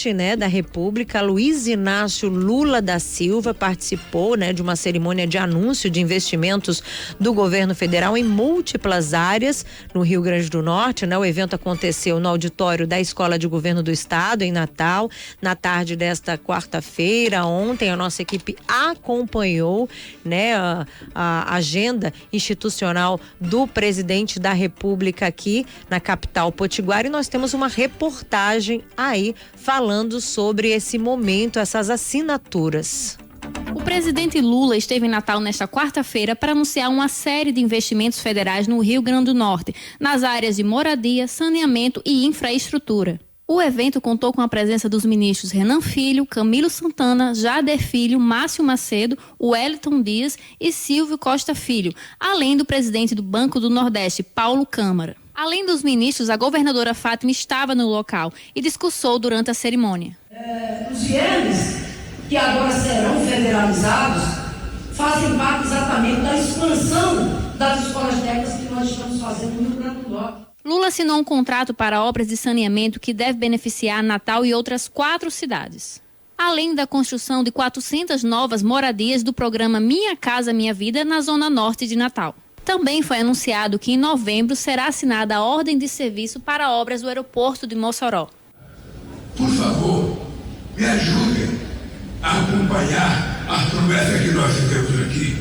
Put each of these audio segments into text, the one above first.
presidente, né, da República, Luiz Inácio Lula da Silva, participou, né, de uma cerimônia de anúncio de investimentos do governo federal em múltiplas áreas no Rio Grande do Norte, né? O evento aconteceu no auditório da Escola de Governo do Estado, em Natal, na tarde desta quarta-feira. Ontem a nossa equipe acompanhou, né, a agenda institucional do presidente da República aqui na capital potiguar, e nós temos uma reportagem aí falando sobre esse momento, essas assinaturas. O presidente Lula esteve em Natal nesta quarta-feira para anunciar uma série de investimentos federais no Rio Grande do Norte, nas áreas de moradia, saneamento e infraestrutura. O evento contou com a presença dos ministros Renan Filho, Camilo Santana, Jader Filho, Márcio Macedo, Wellington Dias e Silvio Costa Filho, além do presidente do Banco do Nordeste, Paulo Câmara. Além dos ministros, a governadora Fátima estava no local e discursou durante a cerimônia. Os ienes, que agora serão federalizados, fazem parte exatamente da expansão das escolas técnicas que nós estamos fazendo no Rio Grande do Norte. Lula assinou um contrato para obras de saneamento que deve beneficiar Natal e outras 4 cidades. Além da construção de 400 novas moradias do programa Minha Casa Minha Vida na zona norte de Natal. Também foi anunciado que em novembro será assinada a ordem de serviço para obras do aeroporto de Mossoró. Por favor, me ajudem a acompanhar as promessas que nós fizemos aqui.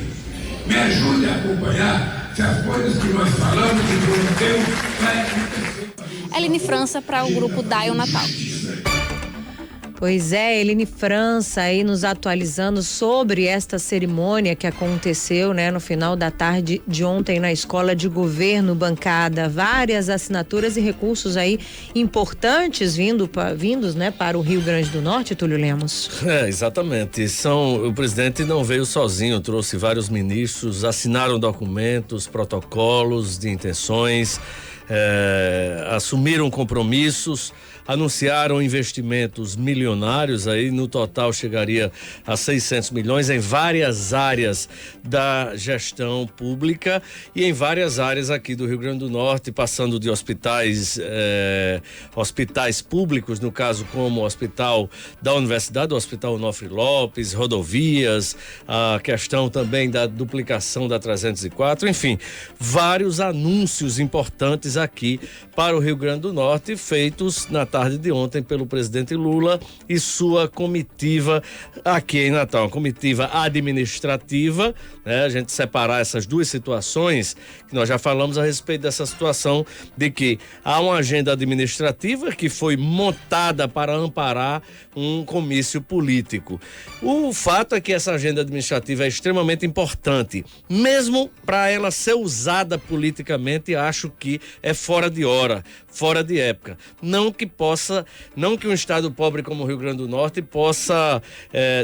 Me ajudem a acompanhar se as coisas que nós falamos e prometemos vai acontecer. Eline França para o grupo Daio Natal. Pois é, Eline França aí nos atualizando sobre esta cerimônia que aconteceu, né, no final da tarde de ontem na Escola de Governo bancada. Várias assinaturas e recursos aí importantes vindos, né, para o Rio Grande do Norte, Túlio Lemos. Exatamente. O presidente não veio sozinho, trouxe vários ministros, assinaram documentos, protocolos de intenções, assumiram compromissos, anunciaram investimentos milionários, aí no total chegaria a 600 milhões em várias áreas da gestão pública e em várias áreas aqui do Rio Grande do Norte, passando de hospitais públicos, no caso como o Hospital da Universidade, o Hospital Onofre Lopes, rodovias, a questão também da duplicação da 304, enfim, vários anúncios importantes aqui para o Rio Grande do Norte, feitos na tarde de ontem pelo presidente Lula e sua comitiva aqui em Natal, uma comitiva administrativa, né? A gente separar essas duas situações, que nós já falamos a respeito dessa situação de que há uma agenda administrativa que foi montada para amparar um comício político. O fato é que essa agenda administrativa é extremamente importante, mesmo para ela ser usada politicamente, acho que é fora de hora, fora de época. Não que um estado pobre como o Rio Grande do Norte possa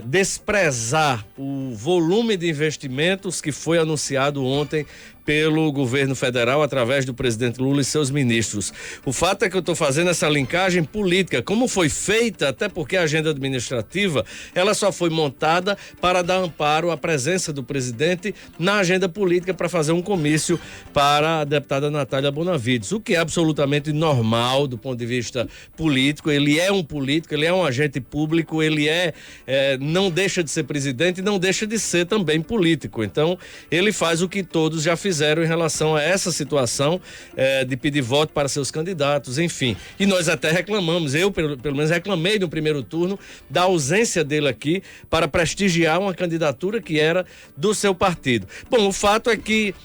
desprezar o volume de investimentos que foi anunciado ontem pelo governo federal através do presidente Lula e seus ministros. O fato é que eu estou fazendo essa linkagem política, como foi feita, até porque a agenda administrativa, ela só foi montada para dar amparo à presença do presidente na agenda política para fazer um comício para a deputada Natália Bonavides, o que é absolutamente normal do ponto de vista político. Ele é um político, ele é um agente público, ele não deixa de ser presidente e não deixa de ser também político. Então, ele faz o que todos já fizeram em relação a essa situação de pedir voto para seus candidatos, enfim. E nós até reclamamos, eu pelo menos reclamei no primeiro turno da ausência dele aqui para prestigiar uma candidatura que era do seu partido. Bom, o fato é que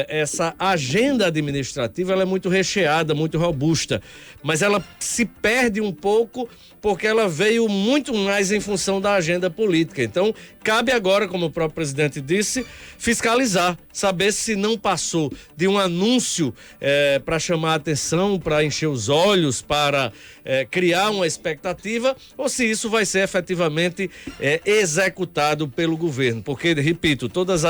essa agenda administrativa ela é muito recheada, muito robusta, mas ela se perde um pouco porque ela veio muito mais em função da agenda política. Então, cabe agora, como o próprio presidente disse, fiscalizar, saber se não passou de um anúncio para chamar a atenção, para encher os olhos, para criar uma expectativa, ou se isso vai ser efetivamente executado pelo governo. Porque, repito, todos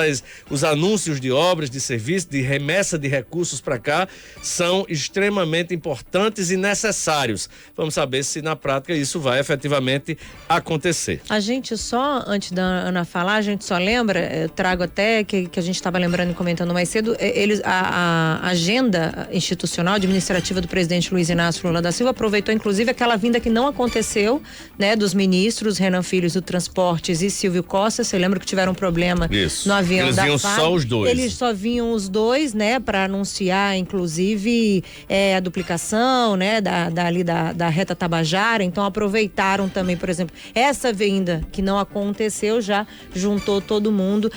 os anúncios de obras, de serviços, de remessa de recursos para cá são extremamente importantes e necessários. Vamos saber se na prática isso vai efetivamente acontecer. A gente só, antes da Ana falar, a gente só lembra, eu trago até que a gente estava lembrando e comentando falando mais cedo, a agenda institucional administrativa do presidente Luiz Inácio Lula da Silva aproveitou inclusive aquela vinda que não aconteceu, né, dos ministros Renan Filhos do Transportes e Silvio Costa. Você lembra que tiveram um problema no avião eles da vinham FAB? só os dois. Eles só vinham os dois, né, para anunciar inclusive a duplicação, né, da reta Tabajara. Então aproveitaram também, por exemplo, essa vinda que não aconteceu, já juntou todo mundo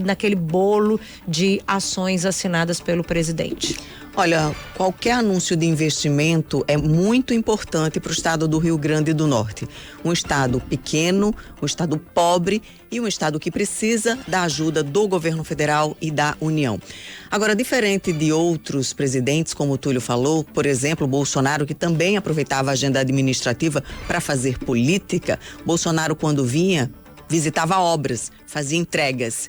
naquele bolo de ações assinadas pelo presidente. Olha, qualquer anúncio de investimento é muito importante para o estado do Rio Grande do Norte. Um estado pequeno, um estado pobre e um estado que precisa da ajuda do governo federal e da União. Agora, diferente de outros presidentes, como o Túlio falou, por exemplo, Bolsonaro, que também aproveitava a agenda administrativa para fazer política, Bolsonaro, quando vinha, visitava obras, fazia entregas.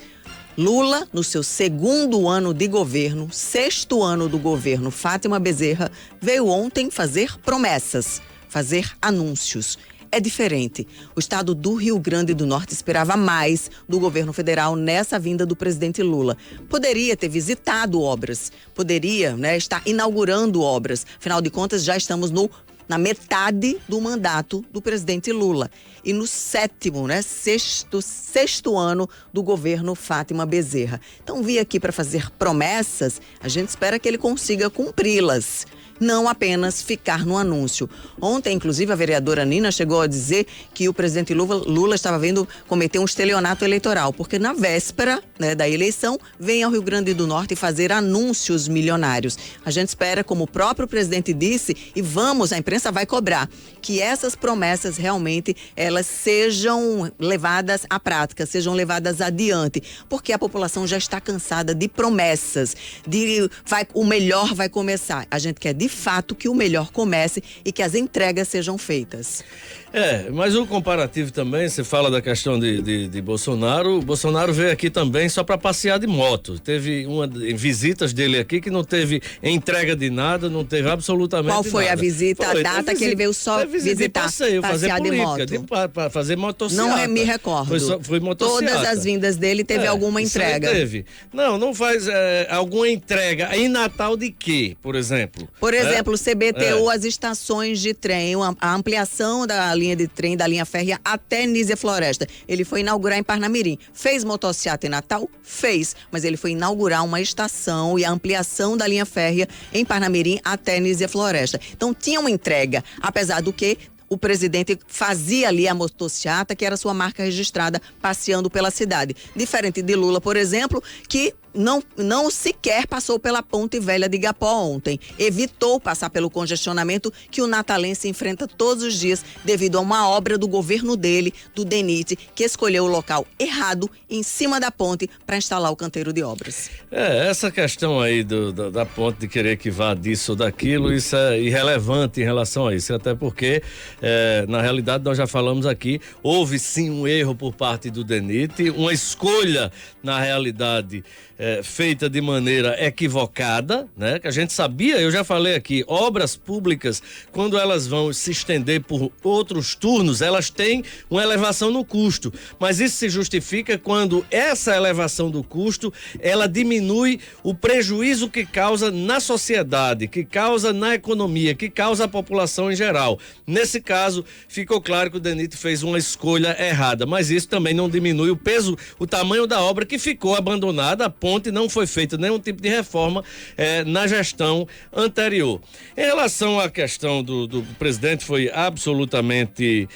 Lula, no seu segundo ano de governo, sexto ano do governo Fátima Bezerra, veio ontem fazer promessas, fazer anúncios. É diferente. O estado do Rio Grande do Norte esperava mais do governo federal nessa vinda do presidente Lula. Poderia ter visitado obras, poderia, estar inaugurando obras. Afinal de contas, já estamos na metade do mandato do presidente Lula. E no sexto ano do governo Fátima Bezerra. Então, vir aqui para fazer promessas, a gente espera que ele consiga cumpri-las. Não apenas ficar no anúncio. Ontem, inclusive, a vereadora Nina chegou a dizer que o presidente Lula estava vendo cometer um estelionato eleitoral, porque na véspera da eleição vem ao Rio Grande do Norte fazer anúncios milionários. A gente espera, como o próprio presidente disse, e a imprensa vai cobrar, que essas promessas realmente elas sejam levadas à prática, sejam levadas adiante, porque a população já está cansada de promessas, o melhor vai começar. A gente quer de fato que o melhor comece e que as entregas sejam feitas. Mas o comparativo também, você fala da questão de Bolsonaro. O Bolsonaro veio aqui também só para passear de moto. Teve visitas dele aqui que não teve entrega de nada, não teve absolutamente nada. Qual foi a visita, a data que ele veio só visitar, passeio, fazer política, de moto? Para fazer motociata. Não me recordo. Foi motociata. Todas as vindas dele teve alguma entrega. Teve. Não faz alguma entrega. Em Natal de quê, por exemplo? Por exemplo, CBTU, as estações de trem, a ampliação da linha de trem, da linha férrea até Nísia Floresta. Ele foi inaugurar em Parnamirim. Fez motociata em Natal? Fez. Mas ele foi inaugurar uma estação e a ampliação da linha férrea em Parnamirim até Nísia Floresta. Então tinha uma entrega, apesar do que o presidente fazia ali a motociata, que era sua marca registrada, passeando pela cidade. Diferente de Lula, por exemplo, que não sequer passou pela Ponte Velha de Igapó ontem. Evitou passar pelo congestionamento que o natalense enfrenta todos os dias devido a uma obra do governo dele, do DENIT, que escolheu o local errado, em cima da ponte, para instalar o canteiro de obras. Essa questão aí da ponte, de querer que vá disso ou daquilo, isso é irrelevante em relação a isso, até porque na realidade nós já falamos aqui, houve sim um erro por parte do DENIT, uma escolha na realidade feita de maneira equivocada, né? Que a gente sabia, eu já falei aqui, obras públicas, quando elas vão se estender por outros turnos, elas têm uma elevação no custo, mas isso se justifica quando essa elevação do custo, ela diminui o prejuízo que causa na sociedade, que causa na economia, que causa a população em geral. Nesse caso, ficou claro que o DENIT fez uma escolha errada, mas isso também não diminui o peso, o tamanho da obra que ficou abandonada, a ponte não foi feita nenhum tipo de reforma na gestão anterior. Em relação à questão do presidente, foi absolutamente...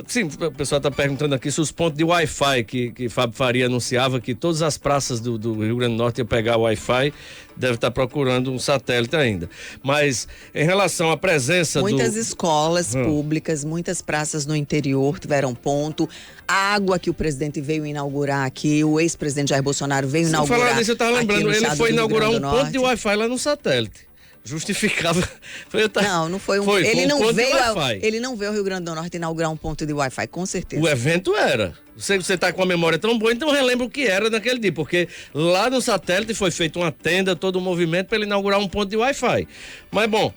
sim, o pessoal está perguntando aqui se os pontos de Wi-Fi que Fábio Faria anunciava que todas as praças do Rio Grande do Norte iam pegar Wi-Fi, deve estar procurando um satélite ainda. Mas em relação à presença muitas escolas públicas, muitas praças no interior tiveram ponto. A água que o presidente veio inaugurar aqui, o ex-presidente Jair Bolsonaro veio inaugurar. Falar nisso, eu estava lembrando, ele foi inaugurar um ponto de Wi-Fi lá no satélite. Justificava. Não foi um. Ele não veio ao Rio Grande do Norte inaugurar um ponto de Wi-Fi, com certeza. O evento era. Você está com a memória tão boa, então relembra o que era naquele dia, porque lá no satélite foi feita uma tenda, todo um movimento para ele inaugurar um ponto de Wi-Fi. Mas bom,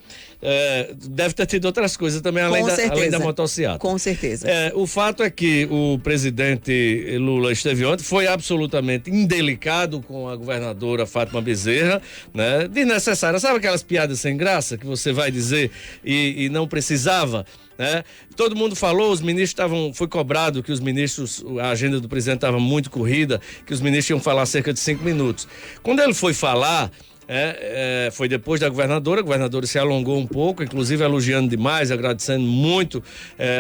deve ter tido outras coisas também, além da motociata. Com certeza. O fato é que o presidente Lula esteve ontem, foi absolutamente indelicado com a governadora Fátima Bezerra, né? Desnecessária. Sabe aquelas piadas sem graça que você vai dizer e não precisava? Todo mundo falou, os ministros foi cobrado que os ministros, a agenda do presidente estava muito corrida, que os ministros iam falar cerca de 5 minutos. Quando ele foi falar, foi depois da governadora, a governadora se alongou um pouco, inclusive elogiando demais, agradecendo muito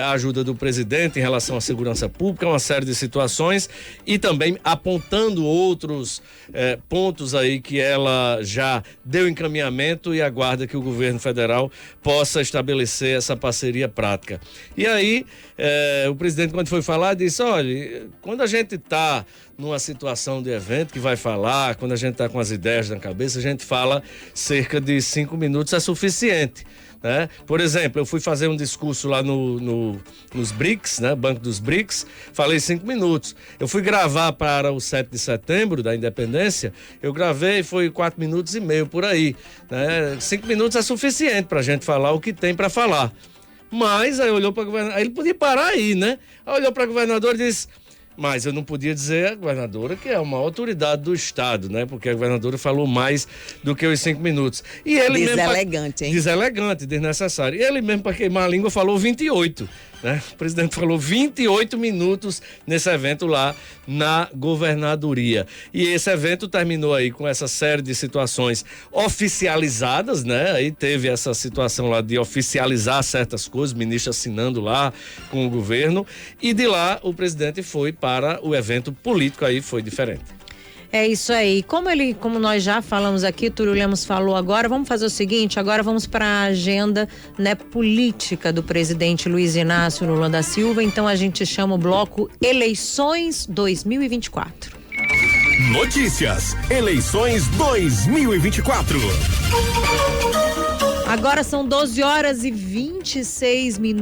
a ajuda do presidente em relação à segurança pública, uma série de situações, e também apontando outros pontos aí que ela já deu encaminhamento e aguarda que o governo federal possa estabelecer essa parceria prática. E aí, o presidente, quando foi falar, disse: olha, quando a gente está numa situação de evento que vai falar, quando a gente está com as ideias na cabeça, a gente fala cerca de 5 minutos, é suficiente, né? Por exemplo, eu fui fazer um discurso lá nos BRICS, né? Banco dos BRICS, falei 5 minutos. Eu fui gravar para o 7 de setembro da independência, eu gravei, foi 4 minutos e meio por aí, né? 5 minutos é suficiente para a gente falar o que tem para falar. Mas aí olhou para o governador, aí ele podia parar aí, né? Aí olhou para o governador e disse: mas eu não podia dizer a governadora que é uma autoridade do Estado, né? Porque a governadora falou mais do que os 5 minutos. E ele deselegante, hein? Deselegante, desnecessário. E ele mesmo, para queimar a língua, falou 28, né? O presidente falou 28 minutos nesse evento lá na governadoria. E esse evento terminou aí com essa série de situações oficializadas, né? Aí teve essa situação lá de oficializar certas coisas, o ministro assinando lá com o governo, e de lá o presidente foi para o evento político, aí foi diferente. É isso aí. Como nós já falamos aqui, Túlio Lemos falou agora, vamos fazer o seguinte, agora vamos para a agenda, né, política do presidente Luiz Inácio Lula da Silva. Então a gente chama o bloco Eleições 2024. Notícias, eleições 2024. Agora são 12h26 e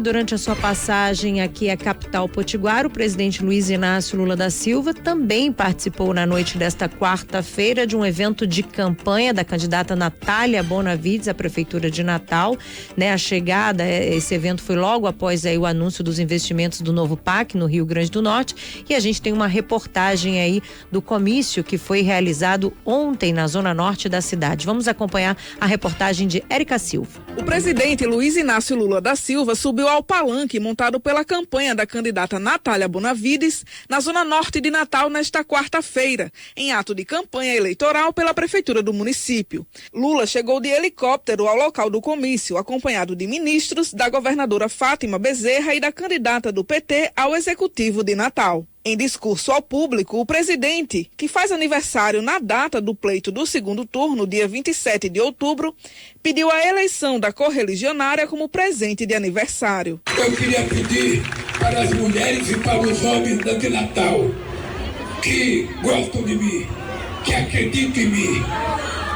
durante a sua passagem aqui à capital potiguar, o presidente Luiz Inácio Lula da Silva também participou na noite desta quarta-feira de um evento de campanha da candidata Natália Bonavides à Prefeitura de Natal, né? A chegada, esse evento foi logo após aí o anúncio dos investimentos do novo PAC no Rio Grande do Norte, e a gente tem uma reportagem aí do comício que foi realizado ontem na zona norte da cidade. Vamos acompanhar a reportagem de Érica Silva. O presidente Luiz Inácio Lula da Silva subiu ao palanque montado pela campanha da candidata Natália Bonavides na zona norte de Natal nesta quarta-feira, em ato de campanha eleitoral pela prefeitura do município. Lula chegou de helicóptero ao local do comício, acompanhado de ministros, da governadora Fátima Bezerra e da candidata do PT ao executivo de Natal. Em discurso ao público, o presidente, que faz aniversário na data do pleito do segundo turno, dia 27 de outubro, pediu a eleição da correligionária como presente de aniversário. Eu queria pedir para as mulheres e para os homens de Natal que gostam de mim, que acreditam em mim,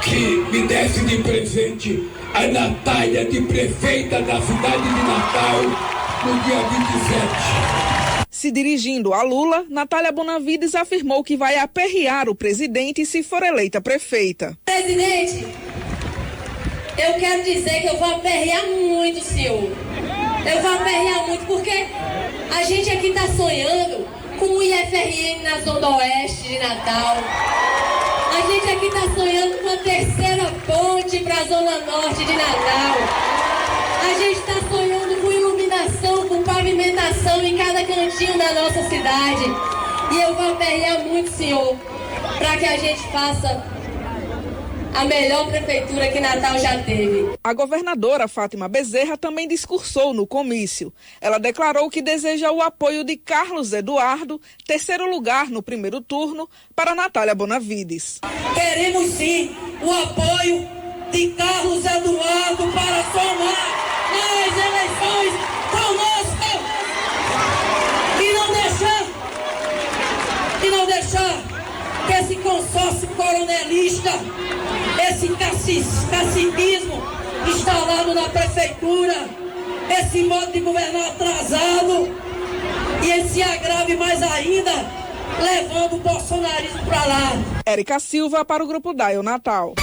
que me dessem de presente a Natália de prefeita da cidade de Natal no dia 27. Se dirigindo a Lula, Natália Bonavides afirmou que vai aperrear o presidente se for eleita prefeita. Presidente, eu quero dizer que eu vou aperrear muito, senhor. Eu vou aperrear muito porque a gente aqui está sonhando com o IFRN na Zona Oeste de Natal. A gente aqui está sonhando com a terceira ponte para a Zona Norte de Natal. A gente está sonhando com iluminação, com pavimentação em cada cantinho da nossa cidade. E eu vou aperrear muito, senhor, para que a gente faça a melhor prefeitura que Natal já teve. A governadora Fátima Bezerra também discursou no comício. Ela declarou que deseja o apoio de Carlos Eduardo, terceiro lugar no primeiro turno, para Natália Bonavides. Queremos sim o apoio de Carlos Eduardo para somar mais eleições conosco e não deixar que esse consórcio coronelista, esse caciquismo instalado na prefeitura, esse modo de governar atrasado e ele se agrave mais ainda, levando o bolsonarismo para lá. Érica Silva para o Grupo Daio Natal.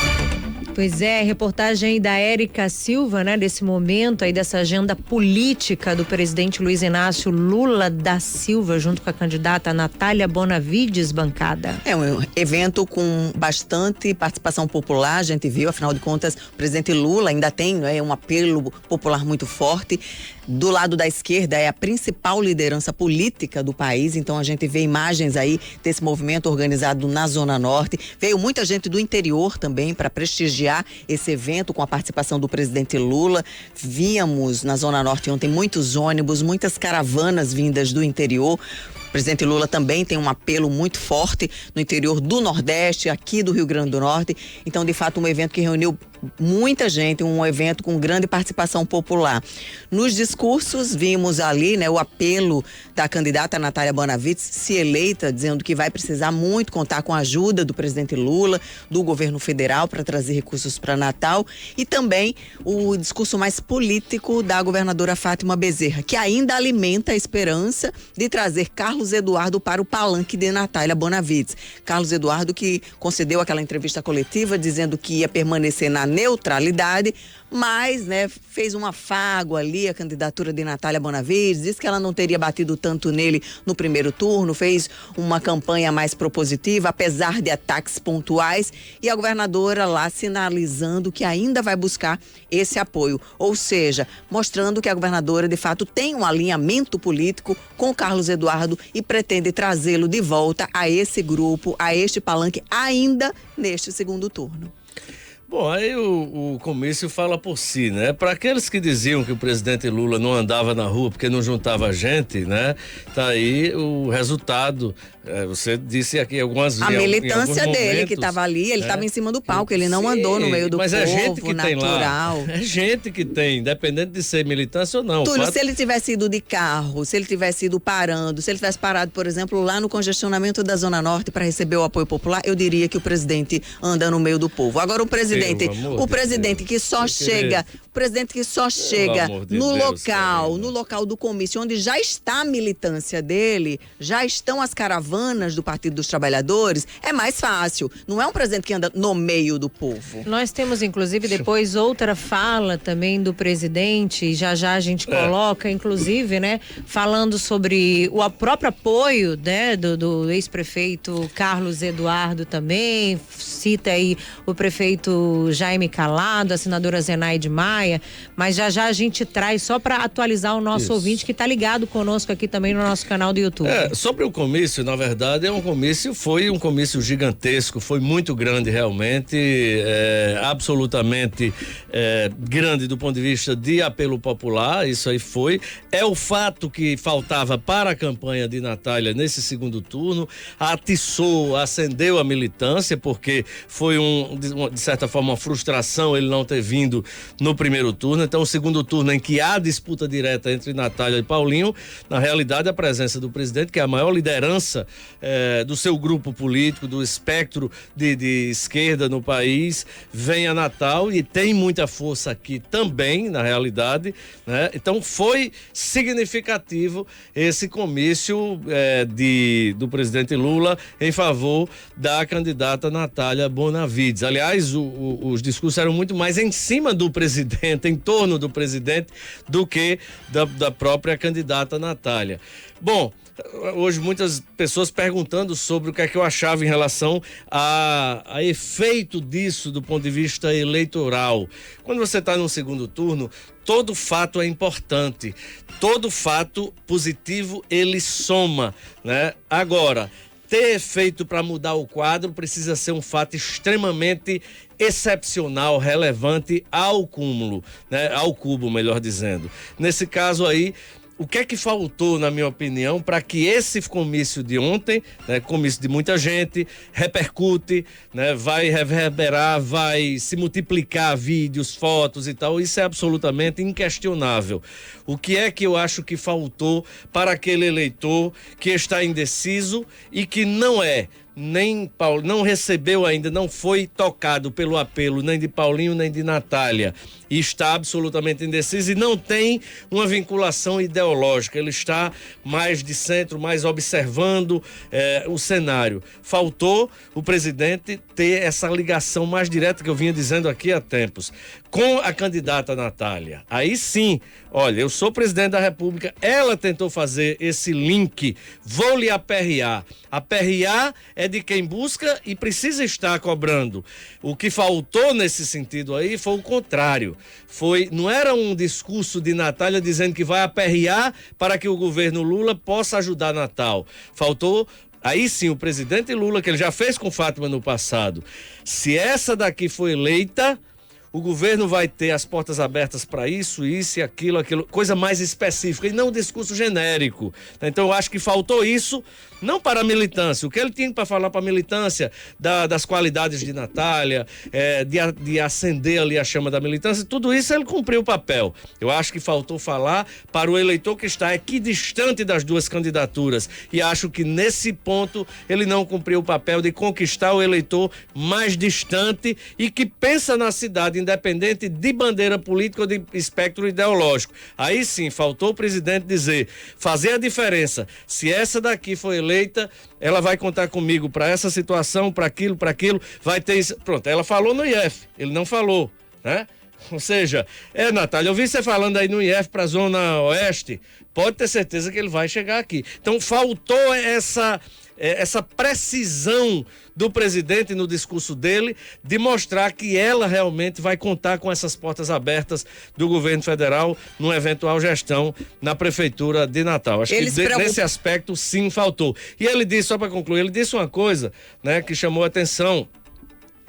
Pois é, reportagem aí da Érica Silva, né, desse momento aí, dessa agenda política do presidente Luiz Inácio Lula da Silva, junto com a candidata Natália Bonavides, bancada. É um evento com bastante participação popular, a gente viu, afinal de contas, o presidente Lula ainda tem, né, um apelo popular muito forte. Do lado da esquerda é a principal liderança política do país, então a gente vê imagens aí desse movimento organizado na Zona Norte. Veio muita gente do interior também para prestigiar esse evento com a participação do presidente Lula. Víamos na Zona Norte ontem muitos ônibus, muitas caravanas vindas do interior. O presidente Lula também tem um apelo muito forte no interior do Nordeste, aqui do Rio Grande do Norte. Então, de fato, um evento que reuniu muita gente, um evento com grande participação popular. Nos discursos, vimos ali, né, o apelo da candidata Natália Bonavides, se eleita, dizendo que vai precisar muito contar com a ajuda do presidente Lula, do governo federal, para trazer recursos para Natal, e também o discurso mais político da governadora Fátima Bezerra, que ainda alimenta a esperança de trazer Carlos Eduardo para o palanque de Natália Bonavides. Carlos Eduardo, que concedeu aquela entrevista coletiva dizendo que ia permanecer na neutralidade, mas, né, fez um afago ali a candidatura de Natália Bonavides, disse que ela não teria batido tanto nele no primeiro turno, fez uma campanha mais propositiva, apesar de ataques pontuais, e a governadora lá sinalizando que ainda vai buscar esse apoio, ou seja, mostrando que a governadora de fato tem um alinhamento político com Carlos Eduardo e pretende trazê-lo de volta a esse grupo, a este palanque, ainda neste segundo turno. Bom, aí o comício fala por si, né? Para aqueles que diziam que o presidente Lula não andava na rua porque não juntava gente, né? Tá aí o resultado. Você disse aqui algumas vezes. A militância dele que estava ali, ele estava em cima do palco, ele não andou no meio do povo, é gente que natural. Tem lá. É gente que tem, independente de ser militância ou não. Túlio, se ele tivesse ido de carro, se ele tivesse ido parando, se ele tivesse parado, por exemplo, lá no congestionamento da Zona Norte para receber o apoio popular, eu diria que o presidente anda no meio do povo. Agora o presidente que só chega no local do comício, onde já está a militância dele, já estão as caravanas do Partido dos Trabalhadores, é mais fácil. Não é um presidente que anda no meio do povo. Nós temos, inclusive, depois outra fala também do presidente, já a gente coloca, inclusive, né, falando sobre o próprio apoio, né, do ex-prefeito Carlos Eduardo também, cita aí o prefeito Jaime Calado, a senadora Zenaide Maia, mas já a gente traz só para atualizar o nosso ouvinte que está ligado conosco aqui também no nosso canal do YouTube. Sobre o comício, na verdade, foi um comício gigantesco, foi muito grande realmente, absolutamente grande do ponto de vista de apelo popular, isso aí foi. É o fato que faltava para a campanha de Natália nesse segundo turno, atiçou, acendeu a militância, porque foi de certa forma uma frustração ele não ter vindo no primeiro turno. Então o segundo turno em que há disputa direta entre Natália e Paulinho, na realidade a presença do presidente, que é a maior liderança do seu grupo político, do espectro de esquerda no país, vem a Natal e tem muita força aqui também, na realidade, né? Então foi significativo esse comício do presidente Lula em favor da candidata Natália Bonavides. Aliás, os discursos eram muito mais em cima do presidente, em torno do presidente, do que da própria candidata Natália. Bom, hoje muitas pessoas perguntando sobre o que é que eu achava em relação a efeito disso do ponto de vista eleitoral. Quando você está no segundo turno, todo fato é importante, todo fato positivo ele soma, né? Agora, ter efeito para mudar o quadro precisa ser um fato extremamente excepcional, relevante ao cúmulo, né? Ao cubo, melhor dizendo. Nesse caso aí, o que é que faltou, na minha opinião, para que esse comício de ontem, né, comício de muita gente, repercute, né, vai reverberar, vai se multiplicar vídeos, fotos e tal, isso é absolutamente inquestionável. O que é que eu acho que faltou para aquele eleitor que está indeciso e que não é não recebeu ainda, não foi tocado pelo apelo nem de Paulinho nem de Natália, e está absolutamente indeciso e não tem uma vinculação ideológica, ele está mais de centro, mais observando o cenário. Faltou o presidente ter essa ligação mais direta que eu vinha dizendo aqui há tempos, com a candidata Natália. Aí sim, olha, eu sou presidente da República, ela tentou fazer esse link, vou lhe aperrear. Aperrear é de quem busca e precisa estar cobrando. O que faltou nesse sentido aí foi o contrário. Não era um discurso de Natália dizendo que vai aperrear para que o governo Lula possa ajudar Natal. Faltou aí sim o presidente Lula, que ele já fez com Fátima no passado. Se essa daqui for eleita, o governo vai ter as portas abertas para isso e aquilo, coisa mais específica, e não um discurso genérico. Então eu acho que faltou isso, não para a militância. O que ele tinha para falar para a militância das qualidades de Natália, de acender ali a chama da militância, tudo isso ele cumpriu o papel. Eu acho que faltou falar para o eleitor que está aqui distante das duas candidaturas, e acho que nesse ponto ele não cumpriu o papel de conquistar o eleitor mais distante e que pensa na cidade, independente de bandeira política ou de espectro ideológico. Aí sim, faltou o presidente fazer a diferença. Se essa daqui for eleita, ela vai contar comigo para essa situação, para aquilo, vai ter isso. Pronto, ela falou no IF, ele não falou, né? Ou seja, Natália, eu vi você falando aí no IF para a Zona Oeste, pode ter certeza que ele vai chegar aqui. Então faltou essa precisão do presidente no discurso dele, de mostrar que ela realmente vai contar com essas portas abertas do governo federal numa eventual gestão na prefeitura de Natal. Acho que nesse aspecto sim faltou. E ele disse, só para concluir, ele disse uma coisa, né, que chamou a atenção.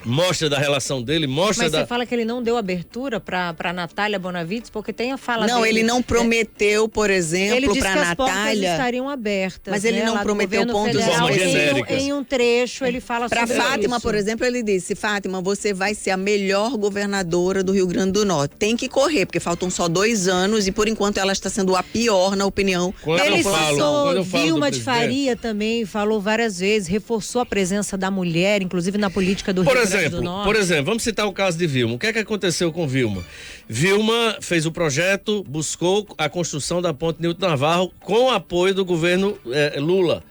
Mostra da relação dele, Mas você fala que ele não deu abertura para Natália Bonavides, porque tem a fala dele. Não, ele não prometeu, por exemplo, para Natália. As portas estariam abertas. Mas ele não prometeu pontos genéricas. Em um trecho ele fala sobre isso. Para Fátima, por exemplo, ele disse: Fátima, você vai ser a melhor governadora do Rio Grande do Norte. Tem que correr, porque faltam só 2 anos e por enquanto ela está sendo a pior na opinião. Ele citou Vilma de Faria também, falou várias vezes, reforçou a presença da mulher, inclusive na política do Rio Grande do Norte. Por exemplo, vamos citar o caso de Vilma. O que é que aconteceu com Vilma? Vilma fez o projeto, buscou a construção da ponte Nilton Navarro com o apoio do governo Lula.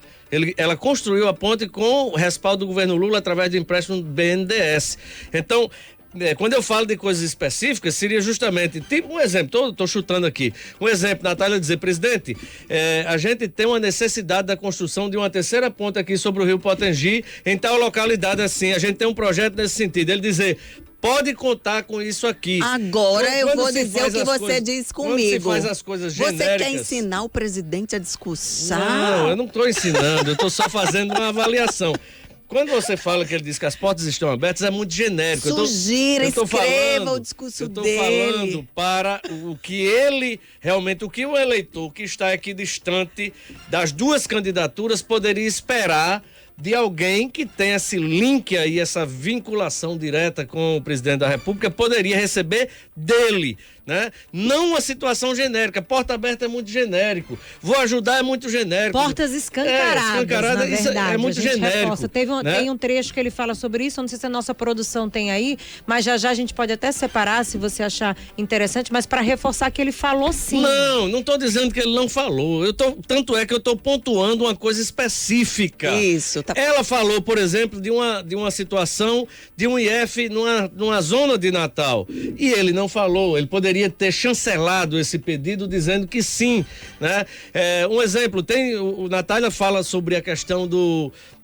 Ela construiu a ponte com o respaldo do governo Lula através do empréstimo do BNDES. Então, quando eu falo de coisas específicas, seria justamente, tipo um exemplo, estou chutando aqui, um exemplo, Natália dizer, presidente, a gente tem uma necessidade da construção de uma 3ª ponte aqui sobre o Rio Potengi, em tal localidade assim, a gente tem um projeto nesse sentido, ele dizer, pode contar com isso aqui. Agora eu vou dizer o que você diz comigo. Quando se faz as coisas genéricas... Você quer ensinar o presidente a discursar? Não, eu não estou ensinando, eu estou só fazendo uma avaliação. Quando você fala que ele diz que as portas estão abertas, é muito genérico. Sugira, escreva o discurso dele. Eu estou falando para o que ele, realmente, o que o eleitor que está aqui distante das duas candidaturas poderia esperar de alguém que tem esse link aí, essa vinculação direta com o presidente da República, poderia receber dele, né? Não uma situação genérica. Porta aberta é muito genérico. Vou ajudar é muito genérico. Portas escancaradas, na verdade. Isso é muito genérico. Tem um trecho que ele fala sobre isso, eu não sei se a nossa produção tem aí, mas já a gente pode até separar, se você achar interessante, mas para reforçar que ele falou sim. Não estou dizendo que ele não falou. Tanto é que eu estou pontuando uma coisa específica. Isso. Tá. Ela falou, por exemplo, de uma situação de um IF numa zona de Natal. E ele não falou. Ele poderia ter chancelado esse pedido dizendo que sim, né? Um exemplo, o Natália fala sobre a questão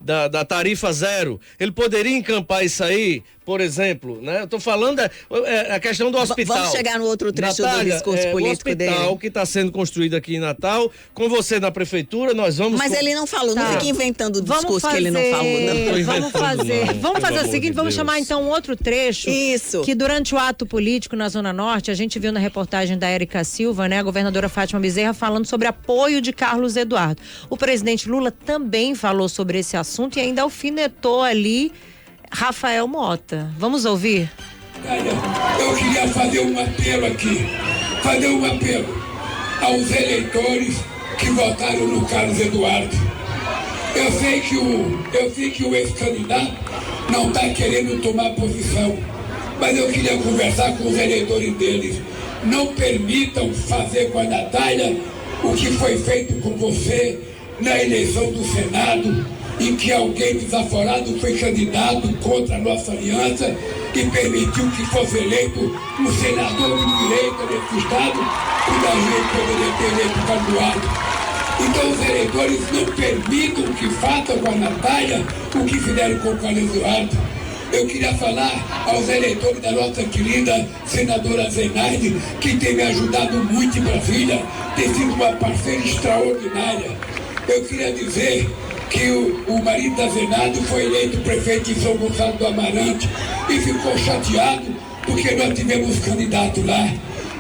da tarifa zero. Ele poderia encampar isso aí, por exemplo, né? Eu tô falando a questão do hospital. Vamos chegar no outro trecho Natália, do discurso político dele. O hospital que está sendo construído aqui em Natal, com você na prefeitura, nós vamos... Mas ele não falou, não fica inventando o discurso que ele não falou, não. Vamos fazer o seguinte, vamos chamar então um outro trecho. Isso. Que durante o ato político na Zona Norte, a gente viu na reportagem da Érica Silva, né, a governadora Fátima Bezerra falando sobre apoio de Carlos Eduardo. O presidente Lula também falou sobre esse assunto e ainda alfinetou ali Rafael Mota. Vamos ouvir? Eu queria fazer um apelo aqui, aos eleitores que votaram no Carlos Eduardo. Eu sei que o ex-candidato não está querendo tomar posição, mas eu queria conversar com os eleitores deles. Não permitam fazer com a Natália o que foi feito com você na eleição do Senado, em que alguém desaforado foi candidato contra a nossa aliança e permitiu que fosse eleito um senador de direita desse estado, e da gente poderia ter eleito candidato. Então os eleitores não permitam que façam com a Natália o que fizeram com o Carlos Eduardo. Eu queria falar aos eleitores da nossa querida senadora Zenaide, que tem me ajudado muito em Brasília, tem sido uma parceira extraordinária. Eu queria dizer que o marido da Zenaide foi eleito prefeito de São Gonçalo do Amarante e ficou chateado porque nós tivemos candidato lá.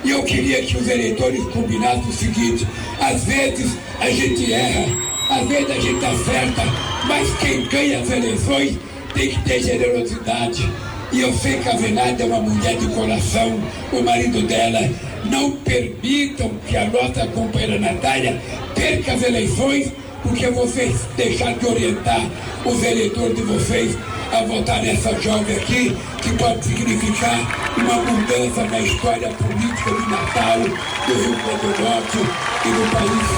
E eu queria que os eleitores combinassem o seguinte: às vezes a gente erra, às vezes a gente acerta, mas quem ganha as eleições tem que ter generosidade. E eu sei que a Zenaide é uma mulher de coração, o marido dela. Não permitam que a nossa companheira Natália perca as eleições, porque vocês deixaram de orientar os eleitores de vocês a votar nessa jovem aqui, que pode significar uma mudança na história política de Natal, do Rio Grande do Norte e do país.